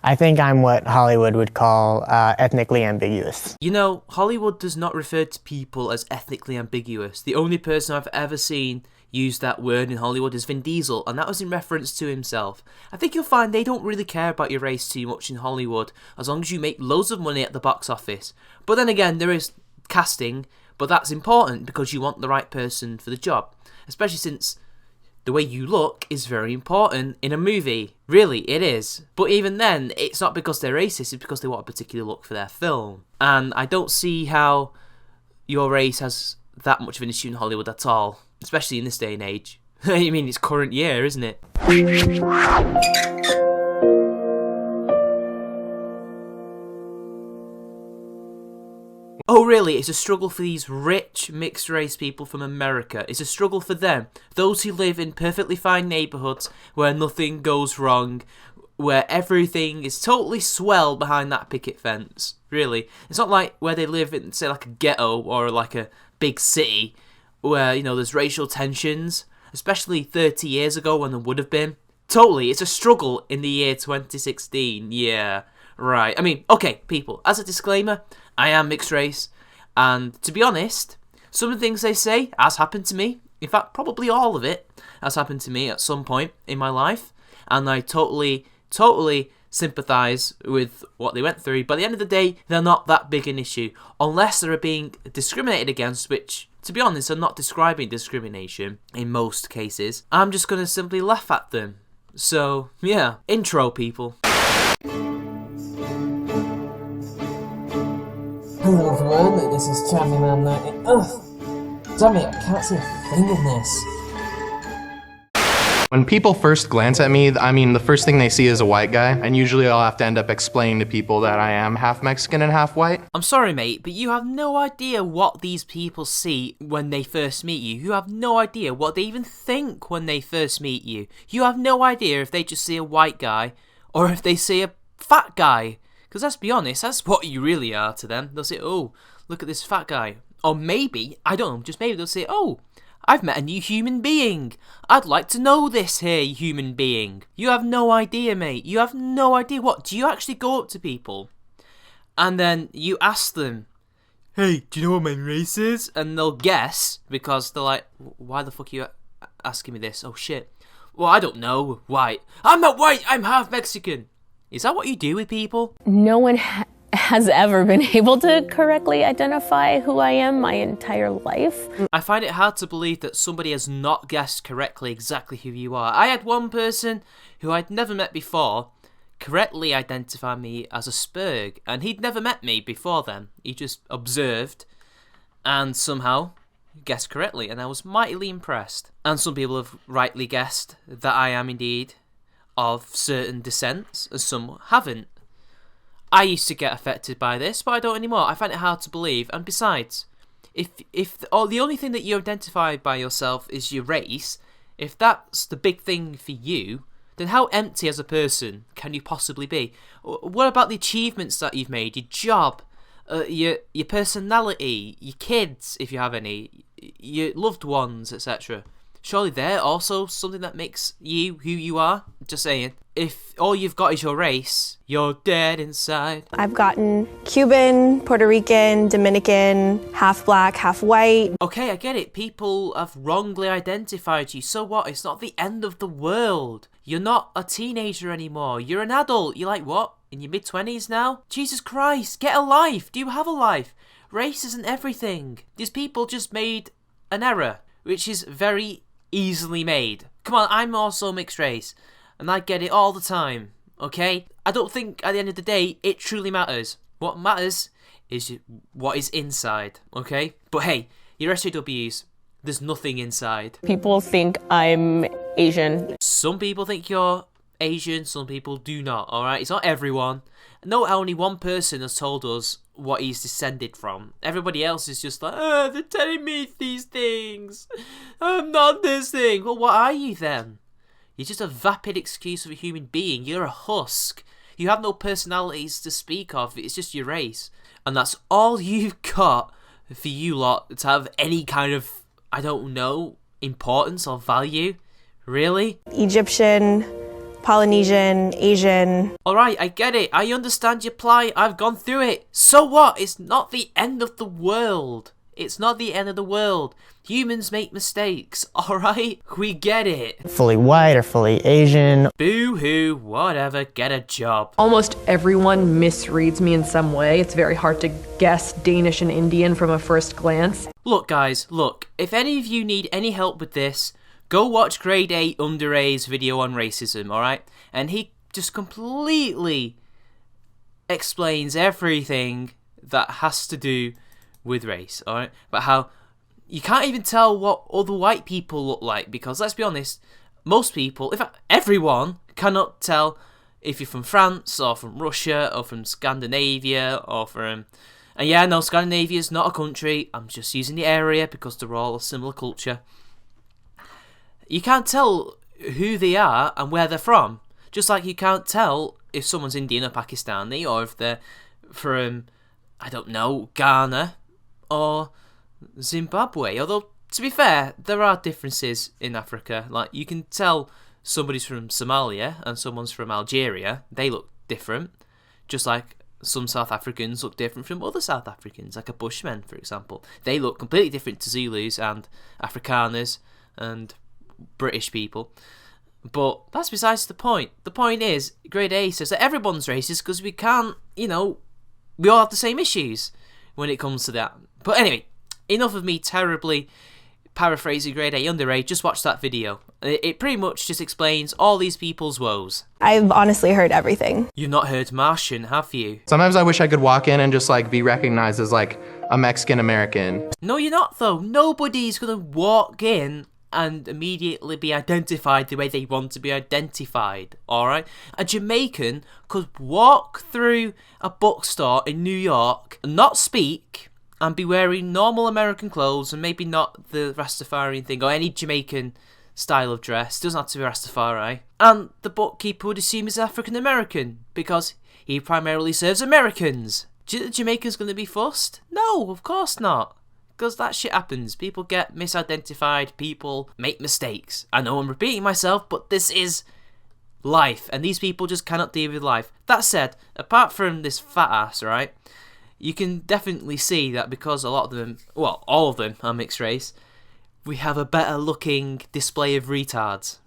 I think I'm what Hollywood would call ethnically ambiguous. You know, Hollywood does not refer to people as ethnically ambiguous. The only person I've ever seen use that word in Hollywood is Vin Diesel, and that was in reference to himself. I think you'll find they don't really care about your race too much in Hollywood, as long as you make loads of money at the box office. But then again, there is casting, but that's important because you want the right person for the job, especially since the way you look is very important in a movie. Really, it is. But even then, it's not because they're racist, it's because they want a particular look for their film. And I don't see how your race has that much of an issue in Hollywood at all, especially in this day and age. I mean, it's current year, isn't it? Oh really, it's a struggle for these rich mixed race people from America. It's a struggle for them. Those who live in perfectly fine neighbourhoods where nothing goes wrong, where everything is totally swell behind that picket fence. Really. It's not like where they live in, say, like a ghetto or like a big city where, you know, there's racial tensions, especially 30 years ago when there would have been. Totally, it's a struggle in the year 2016. Yeah, right. I mean, okay, people, as a disclaimer, I am mixed race, and to be honest, some of the things they say has happened to me. In fact, probably all of it has happened to me at some point in my life, and I totally sympathise with what they went through. But at the end of the day, they're not that big an issue, unless they're being discriminated against, which, to be honest, are not describing discrimination in most cases. I'm just going to simply laugh at them. So, yeah. Intro, people. Hello everyone, this is Champion Man. Ugh! Damn it, I can't see a thing in this. When people first glance at me, I mean, the first thing they see is a white guy, and usually I'll have to end up explaining to people that I am half Mexican and half white. I'm sorry, mate, but you have no idea what these people see when they first meet you. You have no idea what they even think when they first meet you. You have no idea if they just see a white guy, or if they see a fat guy. Because let's be honest, that's what you really are to them. They'll say, oh, look at this fat guy. Or maybe, I don't know, just maybe they'll say, oh, I've met a new human being. I'd like to know this here human being. You have no idea, mate. You have no idea. What, do you actually go up to people and then you ask them, hey, do you know what my race is? And they'll guess because they're like, why the fuck are you asking me this? Oh, shit. Well, I don't know. White. I'm not white. I'm half Mexican. Is that what you do with people? No one has ever been able to correctly identify who I am my entire life. I find it hard to believe that somebody has not guessed correctly exactly who you are. I had one person who I'd never met before correctly identify me as a Spurg, and he'd never met me before then. He just observed and somehow guessed correctly, and I was mightily impressed. And some people have rightly guessed that I am indeed of certain descents, as some haven't. I used to get affected by this, but I don't anymore. I find it hard to believe, and besides, if the only thing that you identify by yourself is your race, if that's the big thing for you, then how empty as a person can you possibly be? What about the achievements that you've made, your job, your personality, your kids, if you have any, your loved ones, etc.? Surely they're also something that makes you who you are? Just saying. If all you've got is your race, you're dead inside. I've gotten Cuban, Puerto Rican, Dominican, half black, half white. Okay, I get it. People have wrongly identified you. So what? It's not the end of the world. You're not a teenager anymore. You're an adult. You're like, what? In your mid-20s now? Jesus Christ, get a life. Do you have a life? Race isn't everything. These people just made an error, which is very easily made. Come on, I'm also mixed race, and I get it all the time, okay? I don't think at the end of the day it truly matters. What matters is what is inside, okay? But hey, your SJWs, there's nothing inside. People think I'm Asian. Some people think you're Asian, some people do not, alright? It's not everyone. No, only one person has told us what he's descended from. Everybody else is just like, they're telling me these things. I'm not this thing. Well, what are you then? You're just a vapid excuse of a human being. You're a husk. You have no personalities to speak of. It's just your race. And that's all you've got for you lot to have any kind of, I don't know, importance or value. Really? Egyptian, Polynesian, Asian. Alright, I get it. I understand your plight. I've gone through it. So what? It's not the end of the world. It's not the end of the world. Humans make mistakes, alright? We get it. Fully white or fully Asian. Boo-hoo, whatever, get a job. Almost everyone misreads me in some way. It's very hard to guess Danish and Indian from a first glance. Look guys, look, if any of you need any help with this, go watch Grade 8 Under A's video on racism, alright? And he just completely explains everything that has to do with race, alright? But how you can't even tell what other white people look like, because let's be honest, most people, in fact everyone, cannot tell if you're from France or from Russia or from Scandinavia or from... And yeah, no, Scandinavia is not a country, I'm just using the area because they're all a similar culture. You can't tell who they are and where they're from, just like you can't tell if someone's Indian or Pakistani or if they're from, I don't know, Ghana or Zimbabwe. Although, to be fair, there are differences in Africa. Like, you can tell somebody's from Somalia and someone's from Algeria. They look different. Just like some South Africans look different from other South Africans, like a Bushman, for example. They look completely different to Zulus and Afrikaners and British people. But that's besides the point. The point is, Grade A says that everyone's racist because we can't, we all have the same issues when it comes to that. But anyway, enough of me terribly paraphrasing Grade A Under A, just watch that video. It pretty much just explains all these people's woes. I've honestly heard everything. You've not heard Martian, have you? Sometimes I wish I could walk in and just like be recognized as like a Mexican American. No, you're not though. Nobody's gonna walk in and immediately be identified the way they want to be identified, alright? A Jamaican could walk through a bookstore in New York, not speak, and be wearing normal American clothes and maybe not the Rastafarian thing or any Jamaican style of dress. Doesn't have to be Rastafari. And the bookkeeper would assume he's African American because he primarily serves Americans. Do you think the Jamaican's going to be fussed? No, of course not. Because that shit happens. People get misidentified. People make mistakes. I know I'm repeating myself, but this is life. And these people just cannot deal with life. That said, apart from this fat ass, right? You can definitely see that because a lot of them, well, all of them are mixed race, we have a better looking display of retards.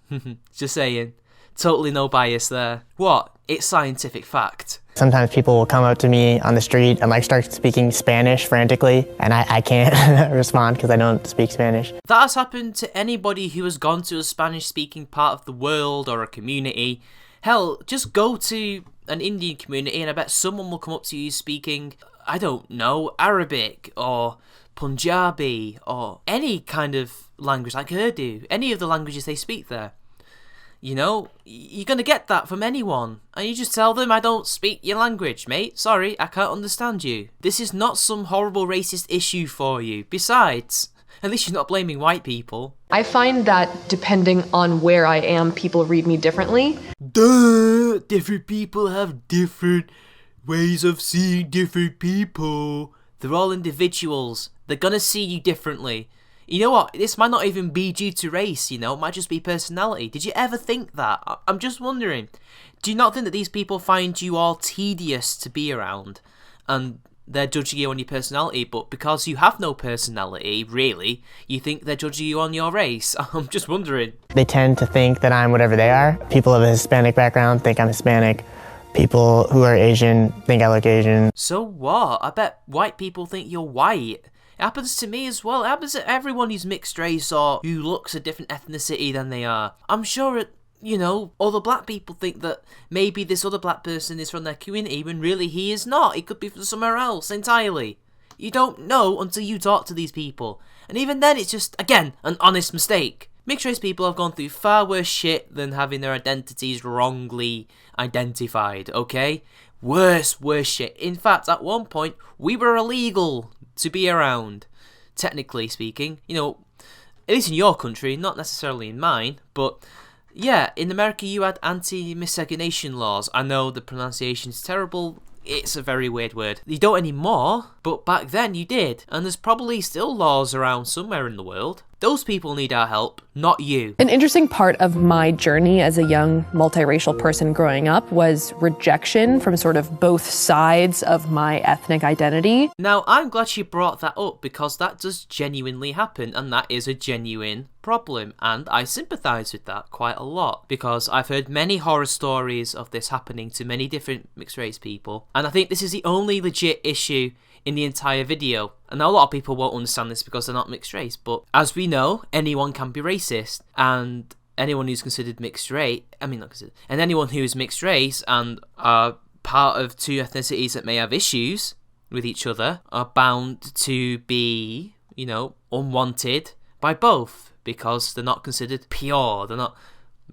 Just saying. Totally no bias there. What? It's scientific fact. Sometimes people will come up to me on the street and like start speaking Spanish frantically, and I can't respond because I don't speak Spanish. That has happened to anybody who has gone to a Spanish-speaking part of the world or a community. Hell, just go to an Indian community and I bet someone will come up to you speaking, I don't know, Arabic or Punjabi or any kind of language like Urdu, any of the languages they speak there. You know, you're going to get that from anyone. And you just tell them, I don't speak your language, mate. Sorry, I can't understand you. This is not some horrible racist issue for you. Besides, at least you're not blaming white people. I find that depending on where I am, people read me differently. Duh! Different people have different ways of seeing different people. They're all individuals. They're going to see you differently. You know what? This might not even be due to race, you know? It might just be personality. Did you ever think that? I'm just wondering. Do you not think that these people find you all tedious to be around? And they're judging you on your personality, but because you have no personality, really, you think they're judging you on your race? I'm just wondering. They tend to think that I'm whatever they are. People of a Hispanic background think I'm Hispanic. People who are Asian think I look Asian. So what? I bet white people think you're white. It happens to me as well. It happens to everyone who's mixed race or who looks a different ethnicity than they are. I'm sure, other black people think that maybe this other black person is from their community when really he is not. He could be from somewhere else entirely. You don't know until you talk to these people. And even then, it's just, again, an honest mistake. Mixed race people have gone through far worse shit than having their identities wrongly identified, okay? Worse shit. In fact, at one point, we were illegal to be around, technically speaking. At least in your country, not necessarily in mine, but yeah, in America you had anti-miscegenation laws. I know the pronunciation's terrible, it's a very weird word. You don't anymore, but back then you did, and there's probably still laws around somewhere in the world. Those people need our help. not you. An interesting part of my journey as a young multiracial person growing up was rejection from sort of both sides of my ethnic identity. Now, I'm glad she brought that up because that does genuinely happen, and that is a genuine problem, and I sympathise with that quite a lot because I've heard many horror stories of this happening to many different mixed race people, and I think this is the only legit issue in the entire video. And now a lot of people won't understand this because they're not mixed race, but as we know, anyone can be racist, and anyone who's considered mixed race, and anyone who is mixed race and are part of two ethnicities that may have issues with each other are bound to be, unwanted by both because they're not considered pure, they're not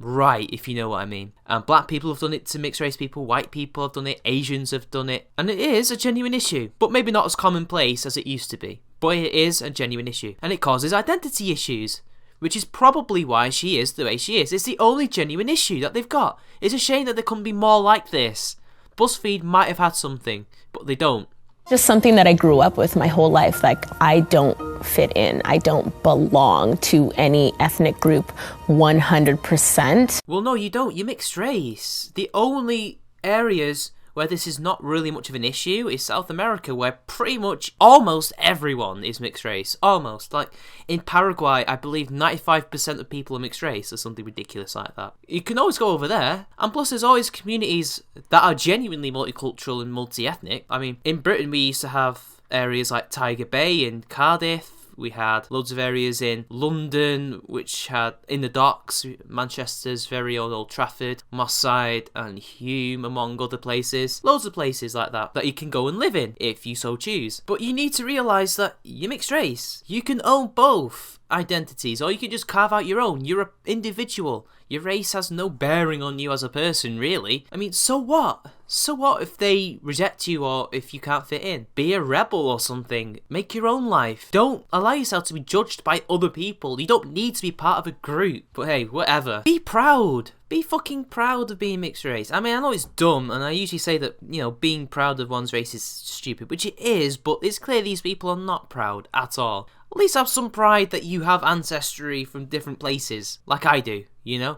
right, if you know what I mean. And black people have done it to mixed race people, white people have done it, Asians have done it, and it is a genuine issue, but maybe not as commonplace as it used to be. But it is a genuine issue, and it causes identity issues, which is probably why she is the way she is. It's the only genuine issue that they've got. It's a shame that there couldn't be more like this. Buzzfeed might have had something, but they don't. Just something that I grew up with my whole life. Like, I don't fit in. I don't belong to any ethnic group 100%. Well, no, you don't. You're mixed race. The only areas where this is not really much of an issue is South America, where pretty much almost everyone is mixed race. Almost. Like, in Paraguay, I believe 95% of people are mixed race or something ridiculous like that. You can always go over there. And plus, there's always communities that are genuinely multicultural and multi-ethnic. I mean, in Britain, we used to have areas like Tiger Bay and Cardiff. We had loads of areas in London, which had in the docks, Manchester's very own Old Trafford, Moss Side and Hume, among other places. Loads of places like that you can go and live in, if you so choose. But you need to realise that you're mixed race. You can own both identities, or you can just carve out your own. You're an individual. Your race has no bearing on you as a person, really. I mean, so what? So what if they reject you or if you can't fit in? Be a rebel or something. Make your own life. Don't allow yourself to be judged by other people. You don't need to be part of a group. But hey, whatever. Be proud. Be fucking proud of being mixed race. I mean, I know it's dumb, and I usually say that, being proud of one's race is stupid, which it is, but it's clear these people are not proud at all. At least have some pride that you have ancestry from different places, like I do,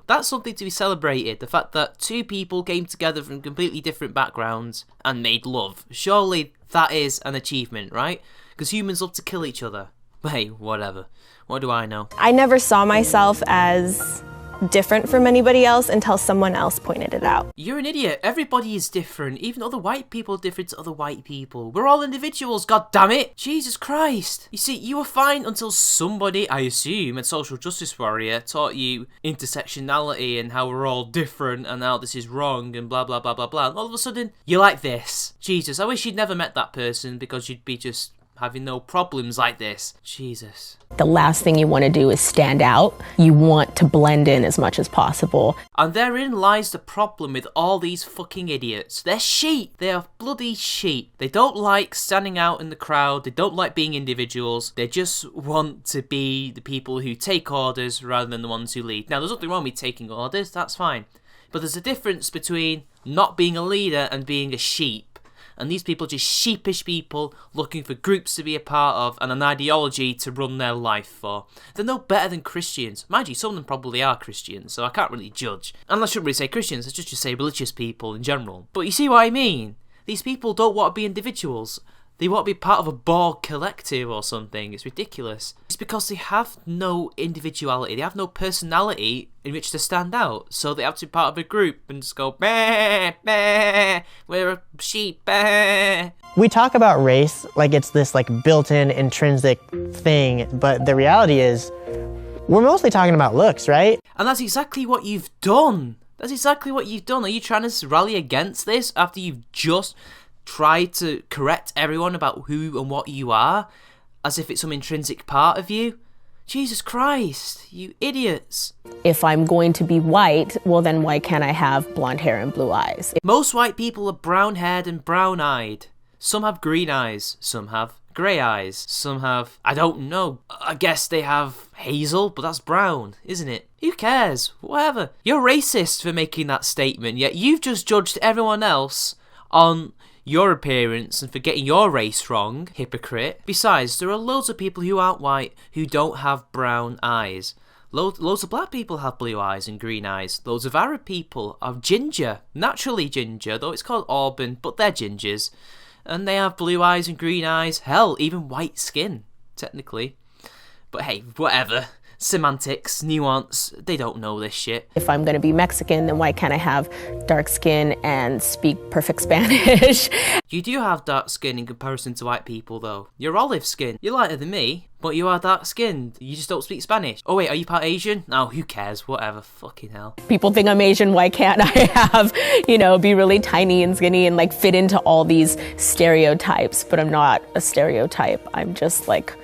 That's something to be celebrated, the fact that two people came together from completely different backgrounds and made love. Surely that is an achievement, right? Because humans love to kill each other. But hey, whatever. What do I know? I never saw myself as different from anybody else until someone else pointed it out. You're an idiot. Everybody is different. Even other white people are different to other white people. We're all individuals, god damn it. Jesus Christ. You see, you were fine until somebody, I assume, a social justice warrior, taught you intersectionality and how we're all different and how this is wrong and blah, blah, blah, blah, blah. And all of a sudden, you're like this. Jesus, I wish you'd never met that person because you'd be just having no problems like this. Jesus. The last thing you want to do is stand out. You want to blend in as much as possible. And therein lies the problem with all these fucking idiots. They're sheep. They are bloody sheep. They don't like standing out in the crowd. They don't like being individuals. They just want to be the people who take orders rather than the ones who lead. Now, there's nothing wrong with taking orders. That's fine. But there's a difference between not being a leader and being a sheep. And these people are just sheepish people looking for groups to be a part of and an ideology to run their life for. They're no better than Christians. Mind you, some of them probably are Christians, so I can't really judge. And I shouldn't really say Christians, I should just say religious people in general. But you see what I mean? These people don't want to be individuals. They want to be part of a Borg collective or something. It's ridiculous. It's because they have no individuality. They have no personality in which to stand out. So they have to be part of a group and just go, bah, bah, we're a sheep, bah. We talk about race like it's this built-in intrinsic thing, but the reality is we're mostly talking about looks, right? And that's exactly what you've done. That's exactly what you've done. Are you trying to rally against this after you've just try to correct everyone about who and what you are, as if it's some intrinsic part of you? Jesus Christ, you idiots. If I'm going to be white, well then why can't I have blonde hair and blue eyes? Most white people are brown-haired and brown-eyed. Some have green eyes, some have grey eyes, some have, I don't know, I guess they have hazel, but that's brown, isn't it? Who cares? Whatever. You're racist for making that statement, yet you've just judged everyone else on your appearance and for getting your race wrong, hypocrite. Besides, there are loads of people who aren't white who don't have brown eyes. Loads of black people have blue eyes and green eyes. Loads of Arab people are ginger, naturally ginger, though it's called auburn, but they're gingers. And they have blue eyes and green eyes. Hell, even white skin, technically. But hey, whatever. Semantics, nuance, they don't know this shit. If I'm gonna be Mexican, then why can't I have dark skin and speak perfect Spanish? You do have dark skin in comparison to white people, though. You're olive skin. You're lighter than me, but you are dark skinned. You just don't speak Spanish. Oh wait, are you part Asian? No, who cares? Whatever, fucking hell. People think I'm Asian, why can't I have, be really tiny and skinny and like fit into all these stereotypes? But I'm not a stereotype. I'm just like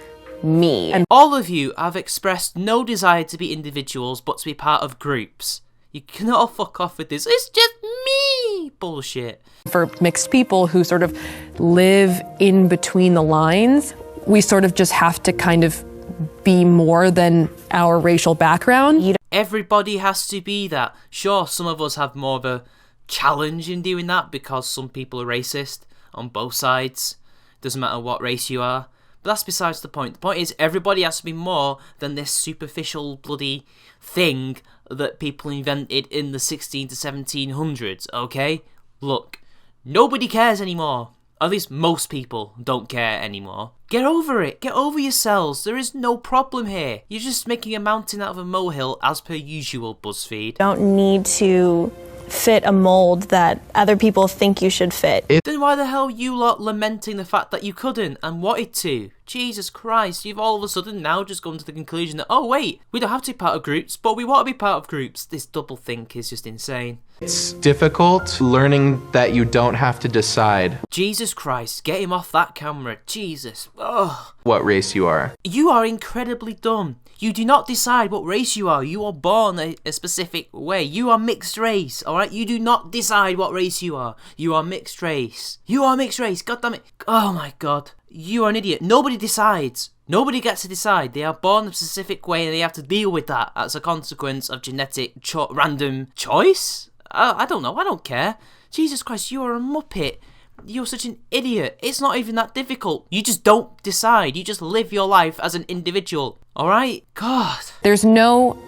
me. And all of you have expressed no desire to be individuals, but to be part of groups. You cannot all fuck off with this. It's just me bullshit. For mixed people who sort of live in between the lines, we sort of just have to kind of be more than our racial background. Everybody has to be that. Sure, some of us have more of a challenge in doing that because some people are racist on both sides. Doesn't matter what race you are. But that's besides the point. The point is everybody has to be more than this superficial bloody thing that people invented in the 16 to 1700s, okay? Look, nobody cares anymore. At least most people don't care anymore. Get over it. Get over yourselves. There is no problem here. You're just making a mountain out of a molehill as per usual, Buzzfeed. Don't need to fit a mold that other people think you should fit. Then why the hell you lot lamenting the fact that you couldn't and wanted to? Jesus Christ, you've all of a sudden now just come to the conclusion that, oh wait, we don't have to be part of groups, but we want to be part of groups. This double think is just insane. It's difficult learning that you don't have to decide Jesus Christ, get him off that camera. Jesus. Ugh. what race you are. You are incredibly dumb. You do not decide what race you are. You are born a specific way. You are mixed race, alright? You do not decide what race you are. You are mixed race. You are mixed race. God damn it. Oh my god. You are an idiot. Nobody decides. Nobody gets to decide. They are born a specific way and they have to deal with that as a consequence of genetic random choice? I don't know. I don't care. Jesus Christ, you are a muppet. You're such an idiot. It's not even that difficult. You just don't decide. You just live your life as an individual. Alright? God. There's no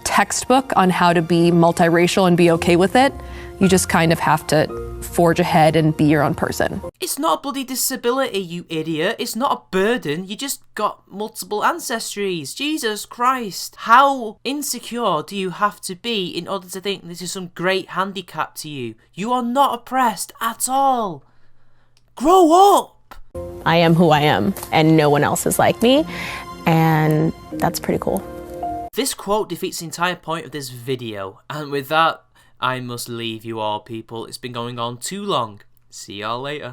textbook on how to be multiracial and be okay with it. You just kind of have to forge ahead and be your own person. It's not a bloody disability, you idiot. It's not a burden. You just got multiple ancestries. Jesus Christ. How insecure do you have to be in order to think this is some great handicap to you? You are not oppressed at all. Grow up. I am who I am, and no one else is like me, and that's pretty cool. This quote defeats the entire point of this video, and with that, I must leave you all, people. It's been going on too long. See y'all later.